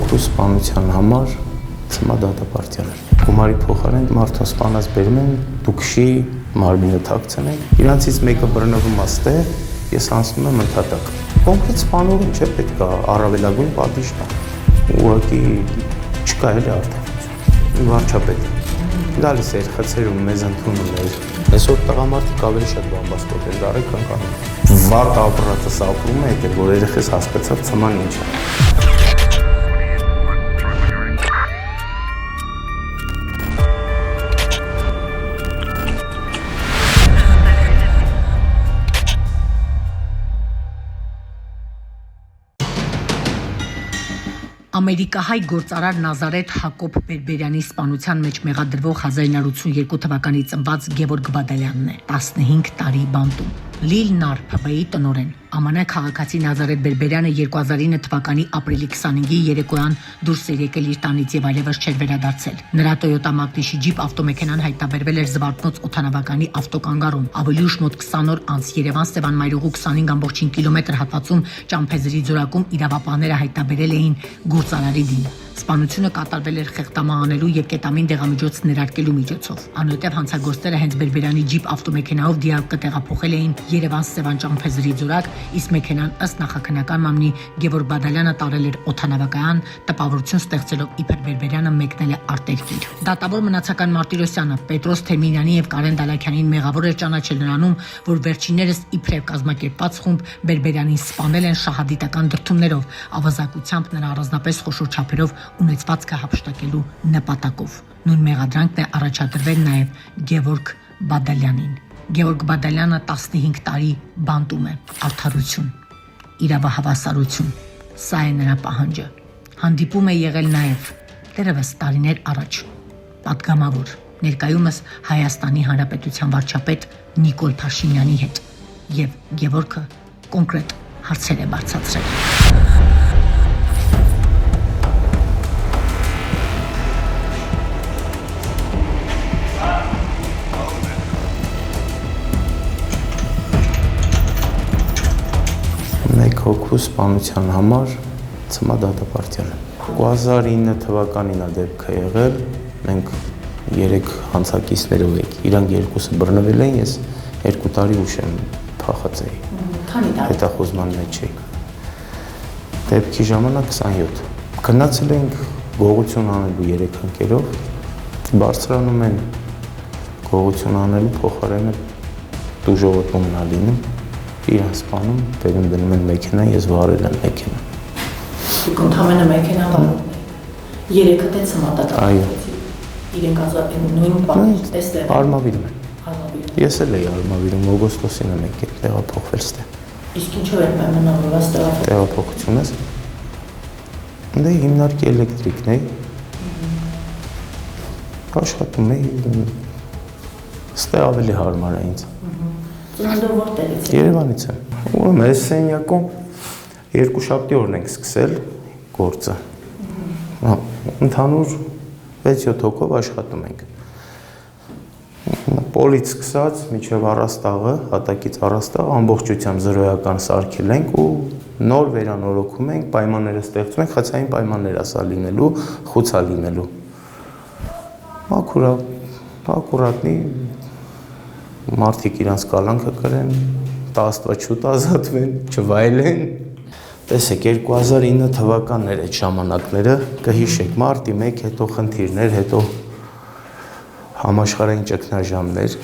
հոգու սպանության համար ծմա դատապարտյալ էր։ Գումարի փոխարեն մարդուն սպանած բերում են, դուքշի մարմինը թաքցնենք, իրանցից մեկը բռնվում աստե, ես անցնում եմ ընդհատակ։ Կոնկրետ սպանողին չէ պետք է առավելագույն պատիժ տա։ Ուղղակի չկա էլի արդարություն։ Վարչապետ գալիս էր խցերում մեզ ընդունում էր։ Այսօր տղամարդիկ ավելի շատ բամբաստոտ են դարել, քան կանոն։ Վատ ապրատս ապրում է, որ երեխես հասկացավ ծման ինչ է։ Ամերիկահայ գործարար Նազարեթ Հակոբ Բերբերյանի սպանության մեջ մեղադրվող 1982 թվականի ծնված Գևորգ Բադալյանն է, 15 տարի բանտում։ Լիլ Նար ՓԲ-ի տնօրեն։ ԱՄՆ քաղաքացի Նազարեթ Բերբերյանը 2009 թվականի ապրիլի 25-ի երեկոյան դուրս էր եկել իր տանից եւ այլևս չէր վերադարձել։ Նրա Toyota Magnus Jeep ավտոմեքենան հայտնաբերվել էր Զվարթնոց օդանավականի ավտոկանգառում։ Ավելի ուշ մոտ 20 օր անց Երևան-Սևան մայրուղու 25.5 կիլոմետր հատվածում Ճամփեզրի ձորակում իրավապահները հայտնաբերել էին գործարարի դին։ Սպանությունը կատարվել էր խեղդամահանելու եւ կետամին դեղամիջոց ներարկելու միջոցով։ Անօտև հանցագործները հենց Բերբերյանի Jeep ավտոմեքենայով դիակը տեղափոխել էին Երևան-Սևան Ճամփեզրի ձորակ, իսկ մեքենան ըստ նախաքննական մամլի Գևորգ Բադալյանը տարել էր օդանավակայան, տպավորություն ստեղծելով իբր Բերբերյանը մեկնել է արտերկիր։ Դատավոր մնացական Մարտիրոսյանը Պետրոս Թեմինյանի եւ Կարեն Դալաքյանին մեղավոր էր ճանաչել նրանում, որ վերջիններս իբրև կազմակերպած խումբ Բերբերյանին սպանել են շահադիտական դրդումներով, ավազակությամբ նրա առանձնապես խոշոր չափերով ունեցվածքը հափշտակելու նպատակով։ Նույն մեղադրանքն է առաջադրվել նաև Գևորգ Բադալյանին։ Գևորգ Բադալյանը 15 տարի բանտում է։ Արդարություն, իրավահավասարություն, սա է նրա պահանջը։ Հանդիպում է եղել նաև դեռևս տարիներ առաջ պատգամավոր ներկայումս Հայաստանի Հանրապետության վարչապետ Նիկոլ Փաշինյանի հետ եւ Գևորգը կոնկրետ հարցեր է բարձրացրել։ Մեկ հոգու սպանության համար ծմա դատապարտյալ է։ 2009 թվականին է դեպքը եղել, մենք 3 հանցակիցներով ենք, իրանք երկուսը բռնվել են, ես 2 տարի ուշ եմ փախած էի։ Քանի տարի։ Հետախուզման մեջ էի։ Դեպքի ժամանակ 27։ Գնացել ենք գողություն անելու 3 ընկերով, բարձրանում են գողություն անելու փոխարենը դուժողոտումն ա լինում, իրան սպանում, բերում դնում են մեքենա, ես վարել եմ մեքենա։ Դուք ընդհանրապես մեքենա վարում եք։ 3-ը դե ծմադատա։ Այո։ Իրենք նույն բանը տեսել։ Արմավիրում են։ Ես էլ էի արմավիրում, օգոստոսին եմ եկել տեղափոխվել ստե։ Իսկ ինչով եք պայմանավորված տեղափոխությունս։ Դե հիմնարկի էլեկտրիկն էի։ Աշխատում էի։ Ստե ավելի հարմար է ինձ։ Ծննդով որտեղից եք։ Երևանից եմ։ Ուրեմն այս սենյակում երկուշաբթի օրն ենք սկսել գործը։ Ընդհանուր 6-7 հոգով աշխատում ենք։ Պոլից սկսած մինչև առաստաղը, հատակից առաստաղ ամբողջությամբ զրոյական սարքել ենք ու նոր վերանորոգում ենք, պայմանները ստեղծում ենք, խցային պայմաններ ասա լինելու, խուցա լինելու։ Ակուրատնի մարդիկ իրանց կալանքը կրեն, տաստվա չուտ ազատվեն, չվայելեն։ Տեսեք, 2009 թվականներ այդ ժամանակները, կհիշեք, մարտի 1, հետո խնդիրներ, հետո համաշխարհային ճգնաժամներ։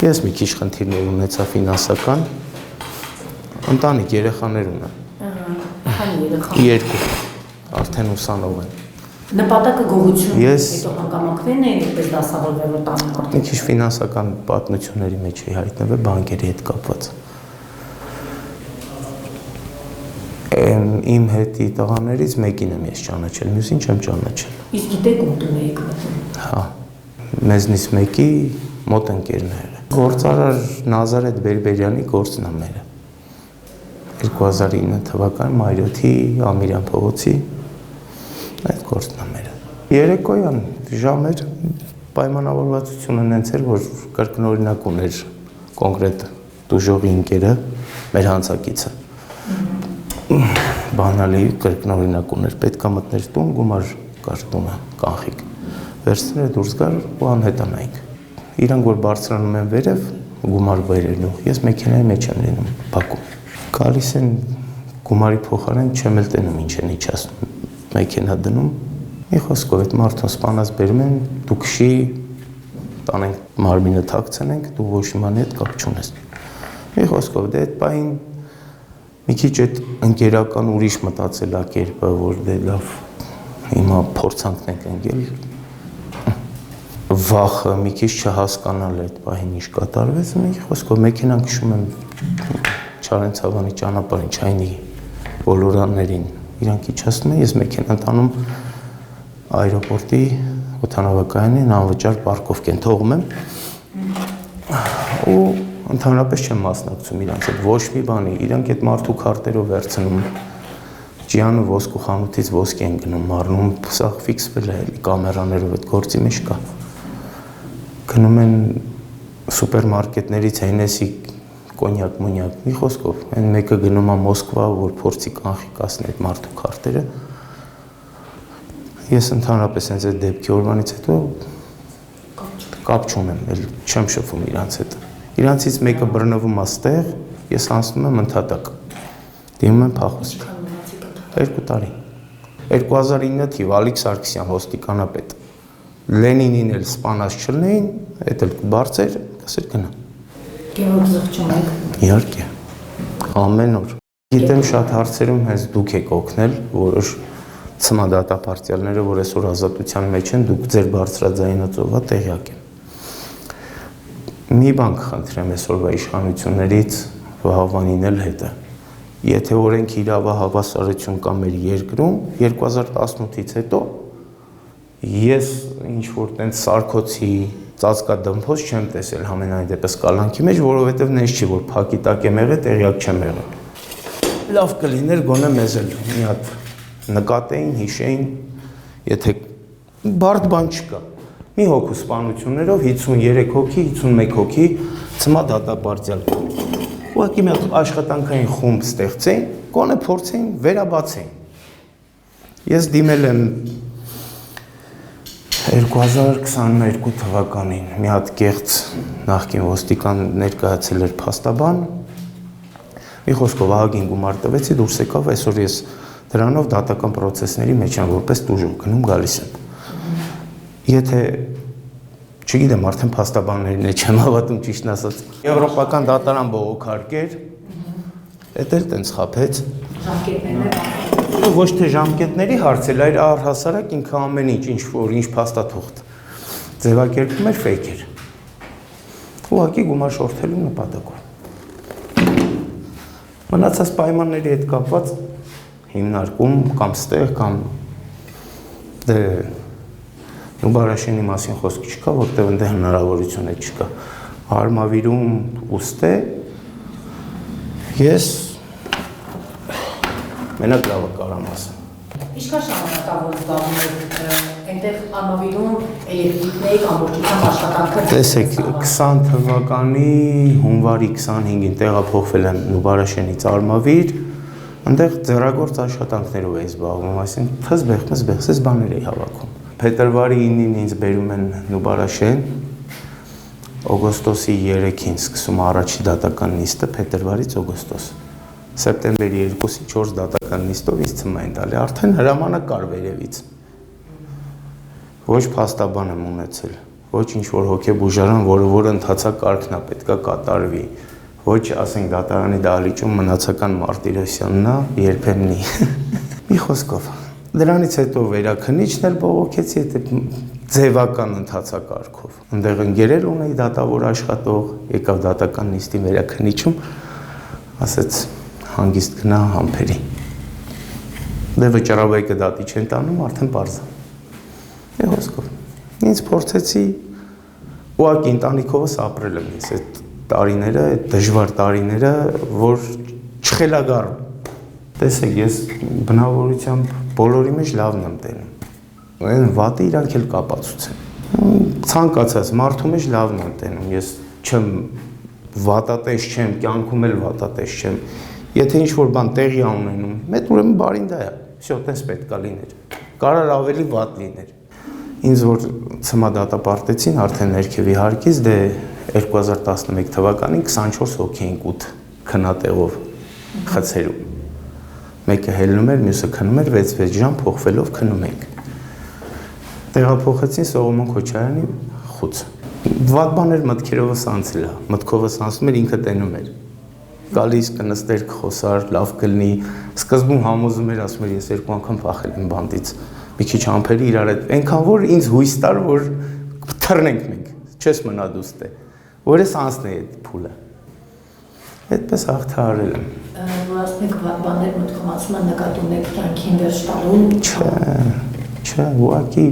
Ես մի քիչ խնդիրներ ունեցա ֆինանսական, ընտանիք երեխաներ ունեմ։ Քանի երեխա։ 2, արդեն ուսանող են։ Նպատակը գողություն, Ես հետո հանգամանքներն էին այդպես դասավորվել, որ տանը մարդիկ։ մի քիչ ֆինանսական պատմությունների մեջ էի հայտնվել բանկերի հետ կապված։ Իմ հետի տղաներից մեկին եմ ես ճանաչել, մյուսին չեմ ճանաչել։ Իսկ գիտեք ում տուն եք մտնում։ Հա, մեզնից մեկի մոտ ընկերները։ Գործարար Նազարեթ Բերբերյանի գործն է մերը։ 2009 թվականի մայրոթի Ամիրյան փողոցի այդ գործն է մերը։ Երեկոյան ժամեր պայմանավորվածությունը նենց էր, որ կրկնօրինակ ուներ կոնկրետ դուժողի ընկերը, մեր հանցակիցը։ բանալի կրկնօրինակ ուներ, պետք է մտներ տուն, գումար կար տունը, կանխիկ։ Վերցնել դուրս գար ու անհետանայինք։ Իրանք որ բարձրանում են վերև, գումար բերելու, ես մեքենայի մեջ եմ լինում, Բաքում։ Գալիս են գումարի փոխարեն չեմ էլ տենում ինչ են իջացնում, մեքենա դնում։ Մի խոսքով այդ մարդուն սպանած բերում են, դու քշի, տանենք մարմինը թաքցնենք, դու ոչ իմանի հետ կապ չունես։ Մի խոսքով դե այդ պահին մի քիչ այդ ընկերական ուրիշ մտածելակերպը, որ դե լավ հիմա փորձանքն ենք ընկել, վախը մի քիչ չհասկանալ այդ պահին ինչ կատարվեց, մի խոսքով մեքենան քշում եմ Չարենցավանի ճանապարհին, Չայնի բոլորաններին, իրանք իջացնում են, ես մեքենան տանում այրոպորտի օդանավակայանին անվճար պարկովք են թողում եմ ու ընդհանրապես չեմ մասնակցում իրանց հետ ոչ մի բանի, իրանք այդ մարդու քարտերով վերցնում ջիանը ոսկու խանութից ոսկի են գնում, առնում, սա ֆիքսվել է էլի կամերաներով այդ գործի մեջ կա։ Գնում են սուպերմարկետներից Հենեսի կոնյակ, մոնյակ, մի խոսքով, այն մեկը գնում է Մոսկվա, որ փորձի կանխի կասնի այդ մարդու քարտերը։ Ես ընդհանրապես հենց այդ դեպքի օրվանից հետո կապ չունեմ, էլ չեմ շփվում իրանց հետ։ Իրանցից մեկը բռնվում է ստեղ, ես անցնում եմ ընդհատակ։ Դիմում եմ փախուստ։ 2 տարի։ 2009 թիվ Ալիկ Սարգսյան ոստիկանապետ։ Լենինին էլ սպանած չլնեին, այդ էլ բարձր, ասել գնա։ Գևորգ զղջում եք։ Իհարկե։ Ամեն օր։ Գիտեմ շատ հարցերում հենց դուք եք օգնել, որոշ ցմադատապարտիալները, որ այսօր ազատության մեջ են, դուք ձեր բարձրաձայնածովա տեղյակ են։ Մի բան կխնդրեմ այսօրվա իշխանություններից Վահավանին էլ հետը։ Եթե օրենք իրավահավասարություն կա մեր երկրում 2018-ից հետո ես ինչ որ տենց Սարգսի ծածկադմփոս չեմ տեսել համենայն դեպս կալանքի մեջ, որովհետև նենց չի որ փակի տակ եմ եղել, տեղյակ չեմ եղել։ Լավ կլիներ գոնե մեզ էլ մի հատ նկատեին, հիշեին, եթե բարդ բան չկա։ Մի հոգու սպանություններով 53 հոգի, 51 հոգի ծմա դատապարտյալ։ Ուղղակի մի աշխատանքային խումբ ստեղծեին, գոնե փորձեին վերաբացեին։ Ես դիմել եմ 2022 թվականին մի հատ կեղծ նախկին ոստիկան ներկայացել էր փաստաբան։ Մի խոսքով ահագին գումար տվեցի, դուրս եկավ, այսօր ես դրանով դատական պրոցեսների մեջ եմ որպես տուժում գնում գալիս եմ։ Եթե չգիտեմ, արդեն փաստաբաններին է չեմ հավատում ճիշտն ասած։ Եվրոպական դատարան բողոքարկեր, էդ էլ տենց խափեց։ Ժամկետներն ոչ թե ժամկետների հարց էլ, այլ առհասարակ ինքը ամեն ինչ որ ինչ փաստաթուղթ ձևակերպում էր ֆեյք էր։ Ուղղակի գումար շորթելու նպատակով։ Մնացած պայմանների հետ կապված հիմնարկում կամ ստեղ կամ դե Նուբարաշենի մասին խոսք չկա, որտեղ այնտեղ հնարավորություն է չկա։ Արմավիրում ուստե ես մենակ լավը կարամ ասեմ։ Ինչքան ժամանակավոր զբաղվում եք այնտեղ Արմավիրում էլեկտրիկների ամբողջական աշխատանքը։ Տեսեք, 20 թվականի հունվարի 25-ին տեղափոխվել եմ Նուբարաշենից Արմավիր, այնտեղ ձեռագործ աշխատանքներով էի զբաղվում, այսինքն թզբեղ, բաներ էի հավաքում։ Փետրվարի 9-ին ինձ բերում են Նուբարաշեն, օգոստոսի 3-ին սկսում առաջի դատական նիստը, փետրվարից օգոստոս։ Սեպտեմբերի 2-ի 4 դատական նիստով ինձ ծնվում են տալի, արդեն հրամանակ կար վերևից։ Ոչ փաստաբան եմ ունեցել, ոչ ինչ-որ հոգեբուժարան, որ ընթացակարգն է պետքա կատարվի, ոչ ասենք դատարանի դահլիճում մնացական Մարտիրոսյանն է, երբեմնի։ Մի խոսքով։ Դրանից հետո վերաքնիչն էլ բողոքեցի, ձևական ընթացակարգով։ Այնտեղ ընկերել ունեի դատավոր աշխատող, եկավ դատական նիստի վերաքնիչում, ասեց հանգիստ գնա համբերի։ Դե վճարավայրը դատի չեն տանում, արդեն պարզ է։ Մի խոսքով։ Ինձ փորձեցի ուղղակի ընտանիքովս ապրել եմ ես այդ տարիները, այդ դժվար տարիները, որ չխելագարում։ Տեսեք, ես բնավորությամբ բոլորի մեջ լավն եմ տենում։ Այն վատը իրանք էլ կապացուցեն։ Ցանկացած մարդու մեջ լավն եմ տենում։ Ես չեմ վատատես չեմ, կյանքում էլ վատատես չեմ։ Եթե ինչ-որ բան տեղի ունենում, մեծ ուրեմն բարին դա է, всё, տես պետք է լիներ։ Կարար ավելի վատ լիներ։ Ինձ որ ցմա դատապարտեցին արդեն ներքևի հարկից, դե 2011 թվականին 24 հոգի էինք 8 քնատեղով խցերում։ Մեկը հելնում էր, մյուսը քնում էր, 6 ժամ փոխվելով քնում ենք։ Տեղափոխեցին Սողոմոն Քոչարյանի խուց։ Վատ բաներ մտքերովս անցել է, մտքովս անցնում էր, ինքը տենում էր։ Գալիս կնստեր, կխոսար, լավ կլինի։ Սկզբում համոզում էր, ասում էր, ես 2 անգամ փախել եմ բանդից։ Մի քիչ ամփերի իրար հետ, այնքան որ ինձ հույս տար, որ թռնենք մենք, չես մնա դուստե, որ ես անցնեի այդ փուլը։ Այդպես հաղթահարել եմ։ Որ ասում եք վատ բաներ մտքում ասում են նկատում եք կյանքին վերջ տալու։ Չէ, ուղղակի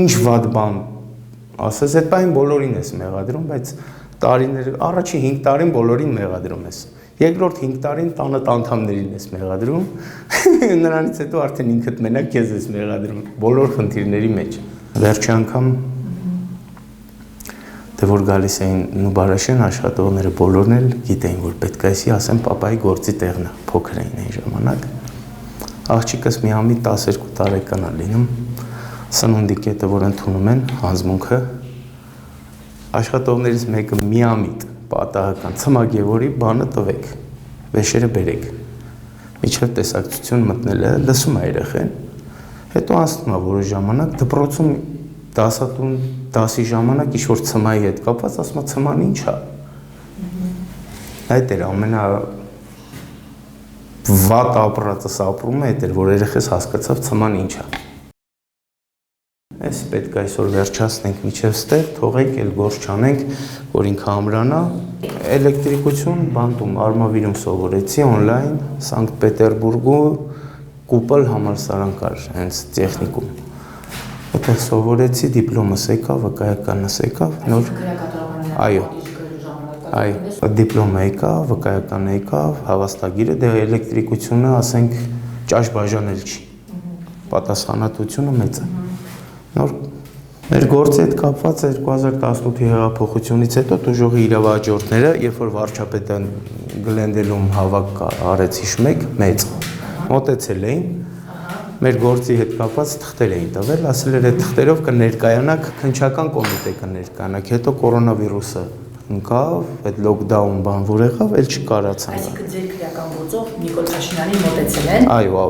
ինչ վատ բան ասես, այդ բան բոլորին ես մեղադրում, բայց տարիներ, առաջին 5 տարին բոլորին մեղադրում ես։ Երկրորդ 5 տարին տանը անդամներին ես մեղադրում, նրանից հետո արդեն ինքդ մենակ քեզ ես մեղադրում բոլոր խնդիրների մեջ։ Վերջի անգամ դե որ գալիս էին Նուբարաշեն աշխատողները բոլորն էլ գիտեին, որ պետք է էսի ասեմ պապայի գործի տեղն է, փոքր էին այն ժամանակ։ Աղջիկս միամիտ 12 տարեկան է լինում, սնունդի կետը, որ ընդունում են հանձմունքը, աշխատողներից մեկը միամիտ պատահական ցմագևորի բանը տվեք, վեշերը բերեք։ Միջև տեսակցություն մտնել է, լսում է երեխեն, հետո անցնում է որոշ ժամանակ, դպրոցում դասատուն դասի ժամանակ ինչ-որ ցմայի հետ կապված, ասում է ցման ինչ է։ Այդ էր ամենա վատ ապրածս ապրումը, այդ էր, որ երեխես հասկացավ ցման ինչ է։ Այս պետք է այսօր վերջացնենք միջև ստեղ, թողենք էլ գործ չանենք, որ ինքը ամրանա։ Էլեկտրիկություն բանտում Արմավիրում սովորեցի օնլայն, Սանկտ Պետերբուրգում Կուպլ համալսարան կար, հենց տեխնիկում։ Այդտեղ սովորեցի, դիպլոմս եկավ, վկայականս եկավ, նոր այո, դիպլոմը եկավ, վկայականը եկավ, հավաստագիրը, դե էլեկտրիկությունը, ասենք, ճաշ բաժանել չի։ Պատասխանատվությունը մեծ է։ Նոր մեր գործի հետ կապված 2018-ի հեղափոխությունից հետո տուժողի իրավահաջորդները, երբ որ վարչապետը Գլենդելում հավաք արեց հիշում եք, մեծ մոտեցել էին, մեր գործի հետ կապված թղթեր էին տվել, ասել էր այդ թղթերով կներկայանաք, քննչական կոմիտե կներկայանաք, հետո կորոնավիրուսը ընկավ, այդ լոկդաուն բան որ եղավ, էլ չկարացան։ Այսինքն ձեր քրեական գործով Նիկոլ Փաշինյանին մոտեցել են։ Այո,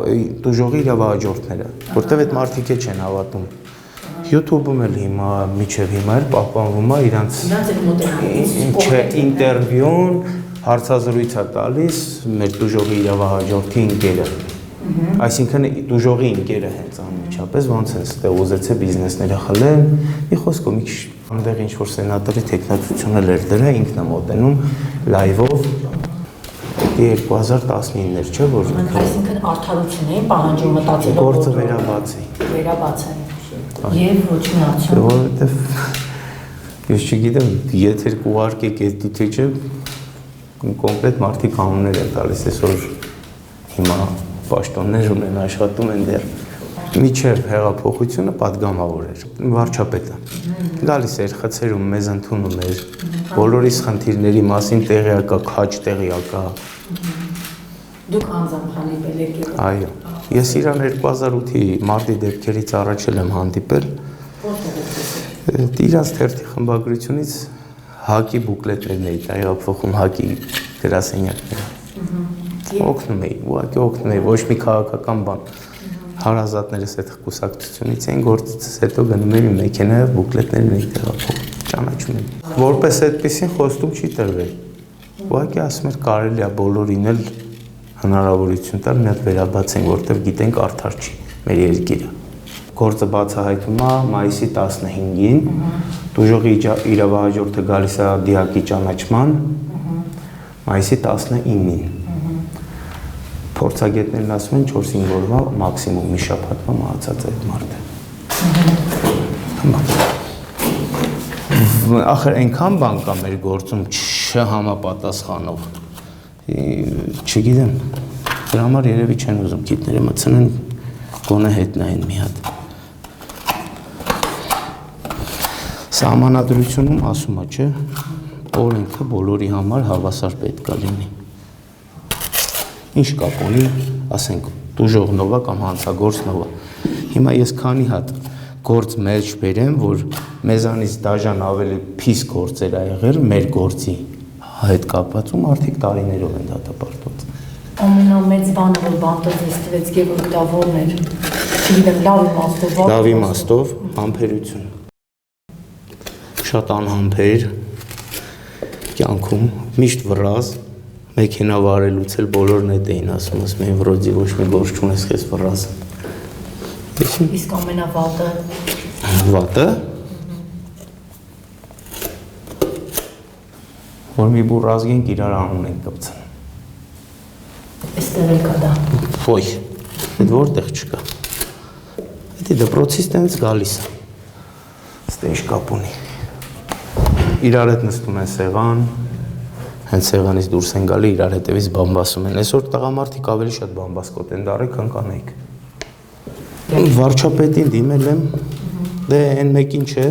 տուժողի իրավահաջորդները, որտեվ այդ մարդիկ չեն հավատում։ YouTube-ում էլ հիմա, միջև հիմա էլ պահպանվում է իրանց ինտերվյուն, հարցազրույց է տալիս մեր տուժողի իրավահաջորդի ընկերը։ Այսինքն տուժողի ընկերը հենց անմիջապես ոնց են ստեղ ուզեցե բիզնեսները խլեն, մի խոսքով մի քիչ այնտեղ ինչ որ սենատորի տեխնացությունը լեր դրա ինքն է մոտենում լայվով 2019-ներ, չէ՞ որ այսինքն արդարություն էին պահանջում մտածելով գործը վերաբացի։ Վերաբացեն։ Եվ ոչ մի արդյունք։ Որովհետև ես չգիտեմ, եթե կուղարկեք այդ դիթեջը կոնկրետ մարդիկ անուններ են տալիս, այսօր հիմա պաշտոններ ունեն աշխատում են դեռ։ Միջև հեղափոխությունը պատգամավոր էր, վարչապետը։ Գալիս էր խցերում, մեզ ընդունում էր, բոլորիս խնդիրների մասին տեղյակ է, քաչ տեղյակ է։ Դուք անձամբ հանդիպել եք։ Այո։ Ես իրան 2008-ի մարտի դեպքերից առաջ եմ հանդիպել։ Իրանց թերթի խմբագրությունից հակի բուկլետներն էի տեղափոխում, հակի գրասենյակները։ Օգնում էի, ուղղակի օգնում էի, ոչ մի քաղաքական բան։ Հարազատներս այդ կուսակցությունից էին, գործից հետո գնում էի մեքենայով բուկլետներն էի տեղափոխում, ճանաչում էի։ Որպես այդպեսին խոստում չի տրվել։ Ուղղակի ասում էր կարելի է բոլորին էլ հնարավորություն տալ մի հատ վերաբացենք, որտեղ գիտենք արդար չի մեր երկիրը։ Գործը բացահայտվում է մայիսի 15-ին, տուժողի իրավահաջորդը գալիս է դիակի ճանաչման, մայիսի 19-ին։ Փորձագետներն ասում են 4-5 օրվա մաքսիմում մի շաբաթվա մահացած է այդ մարդը։ Ախր այնքան բան կա մեր գործում չհամապատասխանող։ Չգիտեմ, դրա համար երևի չեն ուզում գիտները մտցնեն, գոնե հետնային մի հատ։ Սահմանադրությունում ասում է, չէ, օրենքը բոլորի համար հավասար պետք է լինի։ Ինչ կապ ունի, ասենք դուժող նովա կամ հանցագործ նովա։ Հիմա ես քանի հատ գործ մեջ բերեմ, որ մեզանից դաժան ավելի փիս գործեր ա եղել մեր գործի հետ կապված ու մարդիկ տարիներով են դատապարտված։ Ամենամեծ բանը, որ բանտոց ստվեց Գևորգ դա որն էր։ Չգիտեմ, լավ իմաստով համբերություն։ Շատ անհամբեր կյանքում միշտ վռազ մեքենա վարելուց էլ բոլորն էդ էին ասում, ասում են վրոդի ոչ մի գործ չունես, քեզ վռազ։ Իսկ ամենավատը։ Վատը։ Որ մի բուր ազգենք իրար անուն ենք կպցան։ Այստեղ էլ կա դա։ Ոյ, այդ որտեղ չկա։ Դա դպրոցից տենց գալիս է։ Ստե ինչ կապ ունի։ Իրար հետ նստում են սեղան, հենց սեղանից դուրս են գալի, իրար հետևից բամբասում են։ Այսօր տղամարդիկ ավելի շատ բամբասկոտ են դարի, քան կանայք։ Վարչապետին դիմել եմ, դե այն մեկին չէ,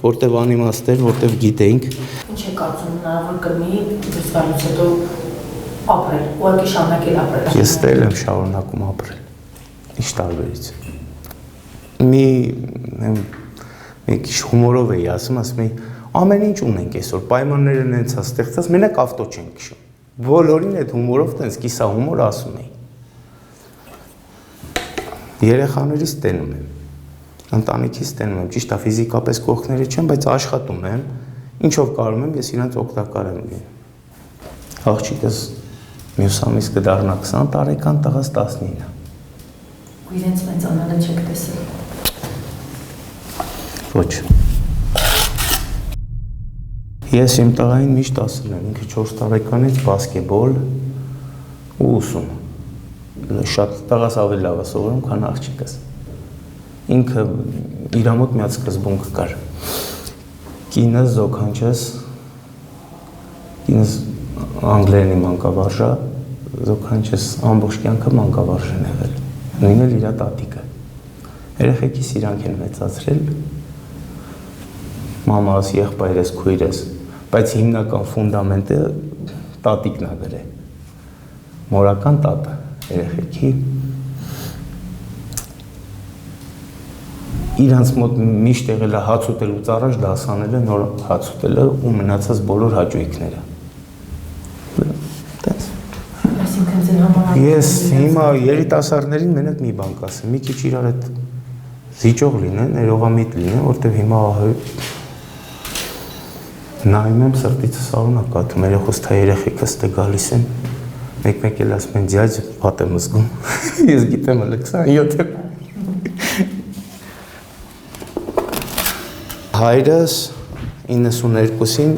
որտեվ անիմաստ էր, որտեվ գիտենք։ Ինչ է կարծում հնարավոր կլինի դուրսվալուց հետո ապրել, ուղղակի շարունակել ապրել։ Ես ստել եմ շարունակում ապրել։ Ինչ տարբերություն։ Մի քիչ հումորով էի ասում էի, ամեն ինչ ունենք այսօր, պայմաններն են ցած ստեղծած, մենակ ավտո չենք քշում։ Բոլորին այդ հումորով տենց կիսա հումոր ասում էի։ Երեխաներից տենում եմ, ընտանիքից տենում եմ, ճիշտ է ֆիզիկապես կողքները չեմ, բայց աշխատում եմ, ինչով կարում եմ, ես իրանց օգտակար եմ լինում։ Աղջիկս մյուս ամիս կդառնա 20 տարեկան, տղաս 19։ Ու իրենց մեծանալը չեք տեսել։ Ոչ։ Ես իմ տղային միշտ ասել եմ, ինքը 4 տարեկանից բասկետբոլ ու ուսում։ Շատ տղաս ավելի լավ է սովորում, քան աղջիկս։ Ինքը իր մոտ մի հատ սկզբունք կար։ Կինս զոքանչես, կինս անգլերենի մանկավարժա, զոքանչես ամբողջ կյանքը մանկավարժ են եղել։ Նույնն էլ իր տատիկը։ Երեխեքիս իրանք են մեծացրել, մամաս, եղբայրս, քույրս, բայց հիմնական ֆունդամենտը տատիկն է դրել։ Մորական տատը երեխեքի իրանց մոտ միշտ եղել է հաց ուտելուց առաջ դասաները, նոր հաց ուտելը ու մնացած բոլոր հաճույքները։ Այսինքն ձեր համար Ես հիմա երիտասարդներին մենակ մի բան կասեմ, մի քիչ իրար հետ զիջող լինեն, ներողամիտ լինեն, որտեղ հիմա նայում եմ սրտիցս արունակ ատում, երեխոս թա երեխեքս դե գալիս են, մեկ էլ ասում են ձյաձ վատ եմ զգում, ես գիտեմ հələ 27 եմ։ Հայրս 92-ին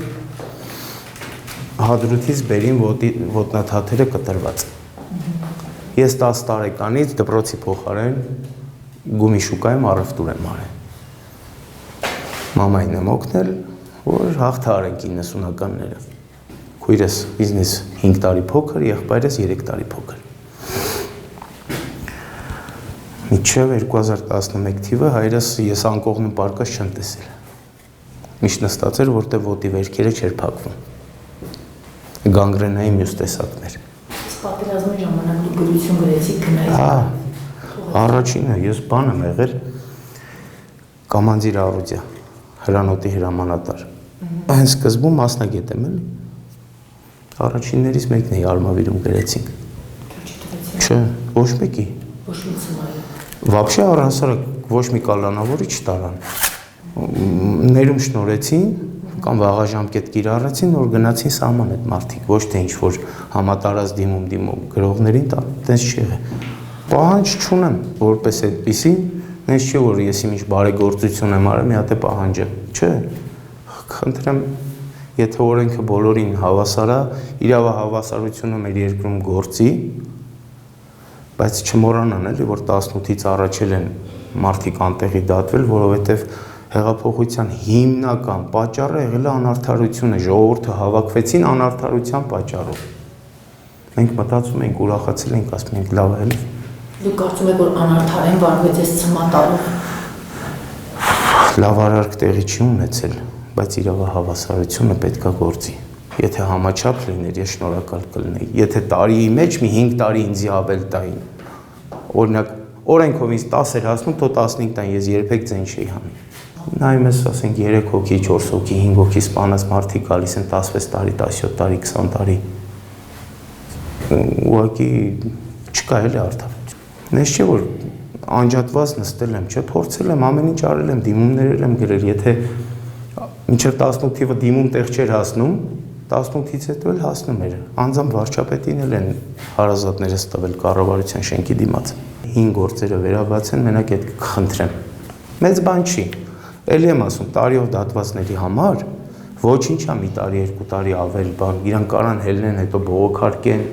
հադրութից բերին ոտնաթաթերը կտրված։ Ես 10 տարեկանից դպրոցի փոխարեն գումի շուկայում առևտուր եմ արել։ Մամային եմ օգնել, որ հաղթահարենք 90-ականները։ Քույրս բիզնես 5 տարի փոքր, եղբայրս 3 տարի փոքր։ Մինչև 2011 թիվը հայրս ես անկողնում պարկած չեմ տեսել։ Միշտ նստած էր, որտեղ ոտի վերքերը չէր փակվում։ Գանգրենայի մյուս տեսակներ։ Պատերազմի ժամանակ դու գրություն գրեցիք գնայիք։ Առաջինը ես բան եմ եղել կամանդիր առուձյա, հրանոթի հրամանատար։ Այն սկզբում մասնագետ եմ էլի։ Առաջիններից մեկն էի արմավիրում գրեցինք։ Չէ, ոչ մեկի։ Ոչ մի ծմայ։ Вообще առհասարակ ոչ մի կալանավորի չտարան։ Ներում շնորհեցին կամ վաղաժամկետ կիրառեցին, որ գնացին սահման այդ մարդիկ, ոչ թե ինչ որ համատարած դիմում գրողներին տա, տենց չի եղել։ Պահանջ չունեմ, որպես այդպեսին, նենց չի որ ես ինչ բարեգործություն եմ արել, մի հատ է պահանջը։ Չէ։ Խնդրեմ, եթե օրենքը բոլորին հավասար է, իրավահավասարությունը մեր երկրում գործի, բայց չմոռանան էլի, որ 18-ից առաջել են մարդիկ անտեղի դատվել, որովհետև հեղափոխության հիմնական պատճառը եղել է անարդարությունը, ժողովուրդը հավաքվեցին անարդարության պատճառով։ Մենք մտածում ենք, ուրախացել ենք, ասում ենք լավ է։ Դու կարծում եք, որ անարդար են վարվեց այս ծմատարով։ Լավ արարք տեղի չի ունեցել, բայց իրավահավասարությունը պետք է գործի։ Եթե համաչափ լիներ, ես շնորհակալ կլինեի։ Եթե տարիի մեջ մի 5 տարի ինձ ավել տային։ Օրինակ, օրենքով ինձ 10 էր հասնում, թո 15 տան, ես երբեք ձեն չէի հանի։ Նայում ես, ասենք 3 հոգի, 4 հոգի, 5 հոգի սպանած մարդիկ գալիս են 16 տարի, 17 տարի, 20 տարի։ Ուղղակի չկա էլի արդարություն։ Ես չէ որ անջատված նստել եմ, չէ, փորձել եմ, ամեն ինչ արել եմ, դիմումներ եմ գրել, եթե մինչև 18 թիվը դիմում տեղ չէր հասնում, 18-ից հետո էլ հասնում էր։ Անձամբ վարչապետին էլ են հարազատներս տվել կառավարության շենքի դիմաց։ 5 գործերը վերաբացեն, մենակ այդ կխնդրեմ։ Մեծ բան չի։ Էլի եմ ասում, տարիով դատվածների համար ոչինչ է մի տարի, 2 տարի ավել բան, իրանք կարան հելնեն, հետո բողոքարկեն,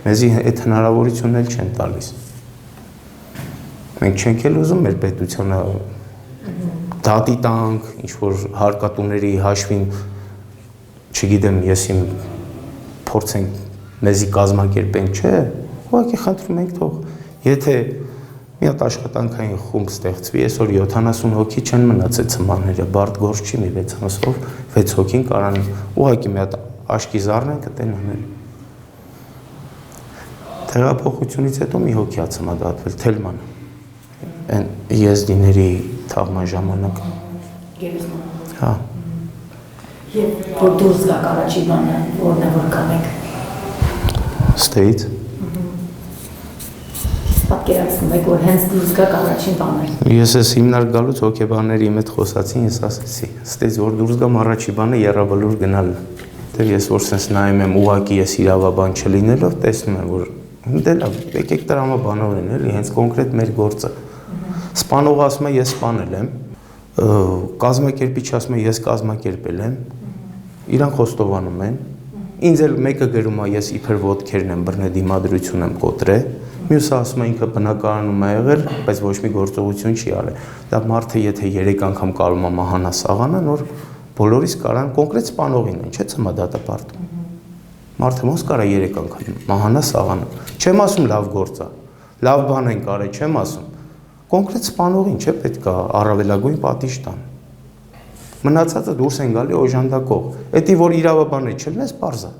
մեզի այդ հնարավորությունն էլ չեն տալիս։ Մենք չենք էլ ուզում մեր պետությանը դատի տանք, ինչ-որ հարկատուների հաշվին, չգիտեմ, ես իմ փորձենք մեզի կազմակերպենք, չէ, ուղղակի խնդրում ենք թող, եթե մի հատ աշխատանքային խումբ ստեղծվի, այսօր 70 հոգի չեն մնացել ծմանները, բարդ գործ չի մի 6 ամսով, 6 հոգին կարան ուղղակի մի հատ աշկի զառնեն կտենան։ Տեղափոխությունից հետո մի հոգի ա ծմադատվել, Թելմանը, այն եզդիների թաղման ժամանակ։ Գերեզմանը։ Հա։ Եվ որ դուրս գաք առաջի բանը, որն է որ կանեք։ Ստեից։ Պատկերացնում եք, որ հենց դուրս գաք առաջին բանը։ Ես ես հիմնարկ գալուց հոգեբանների իմ հետ խոսացին, ես ասեցի, ստեից որ դուրս գամ առաջի բանը եռաբլուր գնալ։ Դեռ ես որ սենց նայում եմ ուղակի ես իրավաբան չլինելով, տեսնում եմ, որ դե լավ, եկեք տրամաբանորեն էլի, հենց կոնկրետ մեր գործը։ Սպանողը ասում է ես սպանել եմ, կազմակերպիչը ասում է ես կազմակերպել եմ, իրանք խոստովանում են, ինձ էլ մեկը գրում է ես իբր ոտքերն եմ բռնել դիմադրություն եմ կոտրել, մյուսը ասում է ինքը բնակարանում է եղել, բայց ոչ մի գործողություն չի արել։ Դա մարդը եթե 3 անգամ կարում է մահանա սաղանը, նոր բոլորիս կարան կոնկրետ սպանողին են, չէ՞ ծմադատապարտում։ Մարդը ոնց կարա 3 անգամ մահանա սաղանը։ Չեմ ասում լավ գործ է, լավ բան են կարել, չեմ ասում։ Կոնկրետ սպանողին չէ պետք է առավելագույն պատիժ տան։ Մնացածը դուրս են գալի օժանդակող։ Էդի որ իրավաբանը չլնես, պարզ է։